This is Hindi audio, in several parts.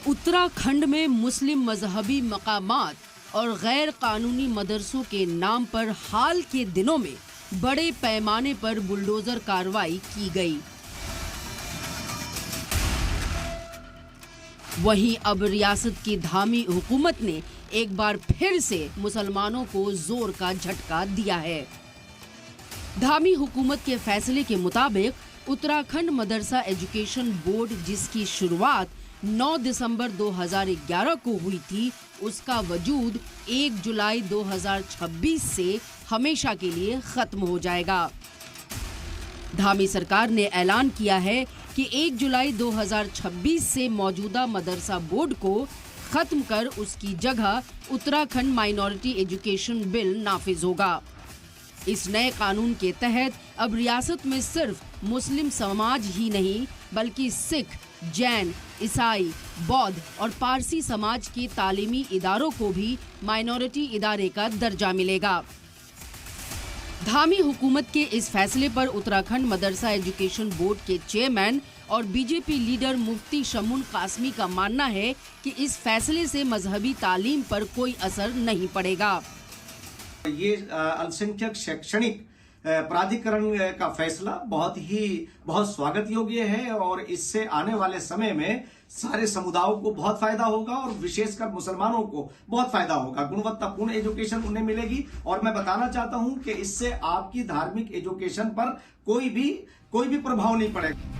उत्तराखंड में मुस्लिम मजहबी मकामात और गैर कानूनी मदरसों के नाम पर हाल के दिनों में बड़े पैमाने पर बुलडोजर कार्रवाई की गई। वहीं अब रियासत की धामी हुकूमत ने एक बार फिर से मुसलमानों को जोर का झटका दिया है। धामी हुकूमत के फैसले के मुताबिक उत्तराखंड मदरसा एजुकेशन बोर्ड, जिसकी शुरुआत 9 दिसंबर 2011 को हुई थी, उसका वजूद 1 जुलाई 2026 से हमेशा के लिए खत्म हो जाएगा। धामी सरकार ने ऐलान किया है कि 1 जुलाई 2026 से मौजूदा मदरसा बोर्ड को खत्म कर उसकी जगह उत्तराखंड माइनॉरिटी एजुकेशन बिल नाफिज होगा। इस नए कानून के तहत अब रियासत में सिर्फ मुस्लिम समाज ही नहीं बल्कि सिख, जैन, ईसाई, बौद्ध और पारसी समाज के तालीमी इदारों को भी माइनॉरिटी इदारे का दर्जा मिलेगा। धामी हुकूमत के इस फैसले पर उत्तराखंड मदरसा एजुकेशन बोर्ड के चेयरमैन और बीजेपी लीडर मुफ्ती शमून कासमी का मानना है कि इस फैसले से मजहबी तालीम पर कोई असर नहीं पड़ेगा। ये अल्पसंख्यक शैक्षणिक प्राधिकरण का फैसला बहुत स्वागत योग्य है और इससे आने वाले समय में सारे समुदायों को बहुत फायदा होगा और विशेषकर मुसलमानों को बहुत फायदा होगा। गुणवत्तापूर्ण एजुकेशन उन्हें मिलेगी और मैं बताना चाहता हूं कि इससे आपकी धार्मिक एजुकेशन पर कोई भी प्रभाव नहीं पड़ेगा।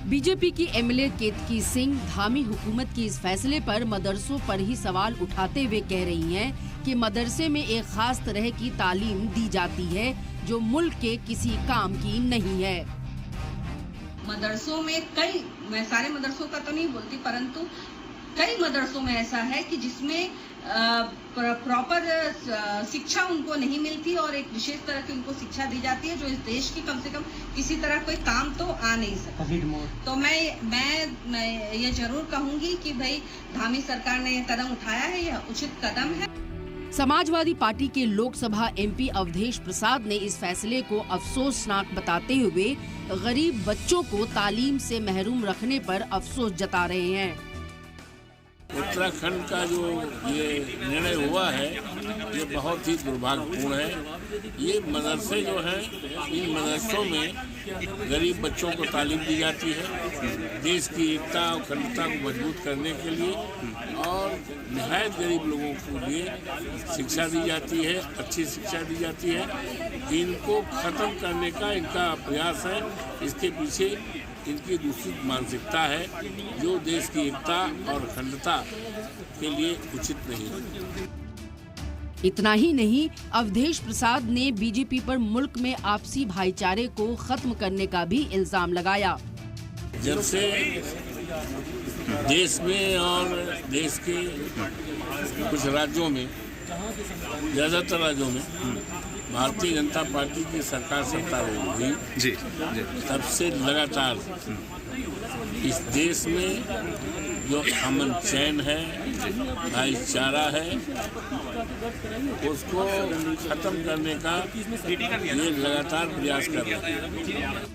बीजेपी की एमएलए केतकी सिंह धामी हुकूमत के इस फैसले पर मदरसों पर ही सवाल उठाते हुए कह रही हैं कि मदरसे में एक खास तरह की तालीम दी जाती है जो मुल्क के किसी काम की नहीं है। मदरसों में मैं सारे मदरसों का तो नहीं बोलती, परंतु कई मदरसों में ऐसा है कि जिसमें प्रॉपर शिक्षा उनको नहीं मिलती और एक विशेष तरह की उनको शिक्षा दी जाती है जो इस देश की कम से कम किसी तरह कोई काम तो आ नहीं सकता। तो मैं ये जरूर कहूंगी कि भाई धामी सरकार ने ये कदम उठाया है, यह उचित कदम है। समाजवादी पार्टी के लोकसभा एमपी अवधेश प्रसाद ने इस फैसले को अफसोसनाक बताते हुए गरीब बच्चों को तालीम से महरूम रखने पर अफसोस जता रहे हैं। उत्तराखंड का जो ये निर्णय हुआ है ये बहुत ही दुर्भाग्यपूर्ण है। ये मदरसे जो हैं, इन मदरसों में गरीब बच्चों को तालीम दी जाती है देश की एकता और अखंडता को मजबूत करने के लिए, और निहायत गरीब लोगों के लिए शिक्षा दी जाती है, अच्छी शिक्षा दी जाती है। इनको खत्म करने का इनका प्रयास है। इसके पीछे इनकी दूसरी मानसिकता है जो देश की एकता और अखंडता के लिए उचित नहीं है। इतना ही नहीं, अवधेश प्रसाद ने बीजेपी पर मुल्क में आपसी भाईचारे को खत्म करने का भी इल्जाम लगाया। जब से देश में और देश के कुछ राज्यों में, ज्यादातर राज्यों में भारतीय जनता पार्टी की सरकार सत्ता हुई जी, तब से लगातार इस देश में जो अमन चैन है, भाईचारा है, उसको खत्म करने का ये लगातार प्रयास कर रहे हैं।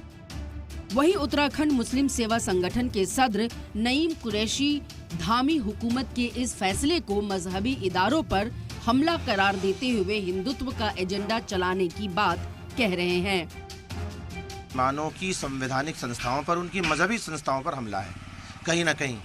वहीं उत्तराखंड मुस्लिम सेवा संगठन के सदर नईम कुरैशी धामी हुकूमत के इस फैसले को मजहबी इदारों पर हमला करार देते हुए हिंदुत्व का एजेंडा चलाने की बात कह रहे हैं। मानव की संवैधानिक संस्थाओं पर, उनकी मजहबी संस्थाओं पर हमला है। कहीं ना कहीं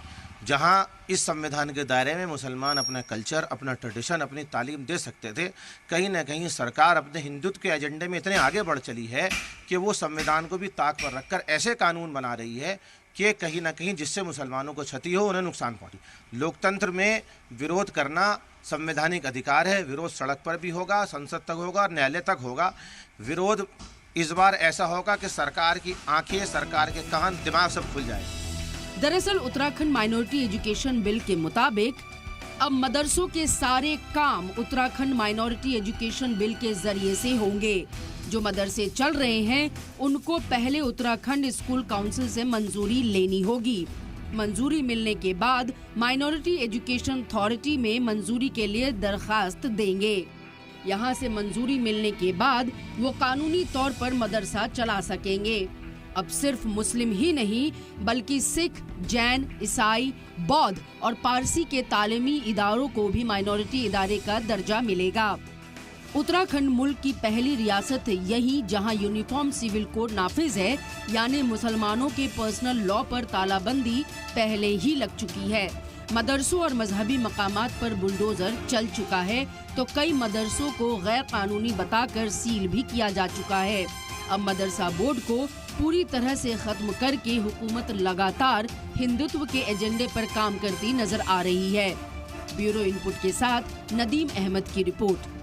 जहां इस संविधान के दायरे में मुसलमान अपना कल्चर, अपना ट्रेडिशन, अपनी तालीम दे सकते थे, कहीं ना कहीं सरकार अपने हिंदुत्व के एजेंडे में इतने आगे बढ़ चली है कि वो संविधान को भी ताक पर रखकर ऐसे कानून बना रही है कि कहीं ना कहीं जिससे मुसलमानों को क्षति हो, उन्हें नुकसान पहुंचे। लोकतंत्र में विरोध करना संवैधानिक अधिकार है। विरोध सड़क पर भी होगा, संसद तक होगा, न्यायालय तक होगा। विरोध इस बार ऐसा होगा कि सरकार की आंखें, सरकार के कान, दिमाग सब खुल जाए। दरअसल उत्तराखंड माइनॉरिटी एजुकेशन बिल के मुताबिक अब मदरसों के सारे काम उत्तराखंड माइनॉरिटी एजुकेशन बिल के जरिए से होंगे। जो मदरसे चल रहे हैं उनको पहले उत्तराखंड स्कूल काउंसिल से मंजूरी लेनी होगी। मंजूरी मिलने के बाद माइनॉरिटी एजुकेशन अथॉरिटी में मंजूरी के लिए दरखास्त देंगे। यहां से मंजूरी मिलने के बाद वो कानूनी तौर पर मदरसा चला सकेंगे। अब सिर्फ मुस्लिम ही नहीं बल्कि सिख, जैन, ईसाई, बौद्ध और पारसी के तालीमी इदारों को भी माइनॉरिटी इदारे का दर्जा मिलेगा। उत्तराखंड मुल्क की पहली रियासत यही जहां यूनिफॉर्म सिविल कोड नाफिज है, यानी मुसलमानों के पर्सनल लॉ पर तालाबंदी पहले ही लग चुकी है। मदरसों और मजहबी मकामात पर बुलडोजर चल चुका है तो कई मदरसों को गैर कानूनी बताकर सील भी किया जा चुका है। अब मदरसा बोर्ड को पूरी तरह से खत्म करके हुकूमत लगातार हिंदुत्व के एजेंडे पर काम करती नजर आ रही है। ब्यूरो इनपुट के साथ नदीम अहमद की रिपोर्ट।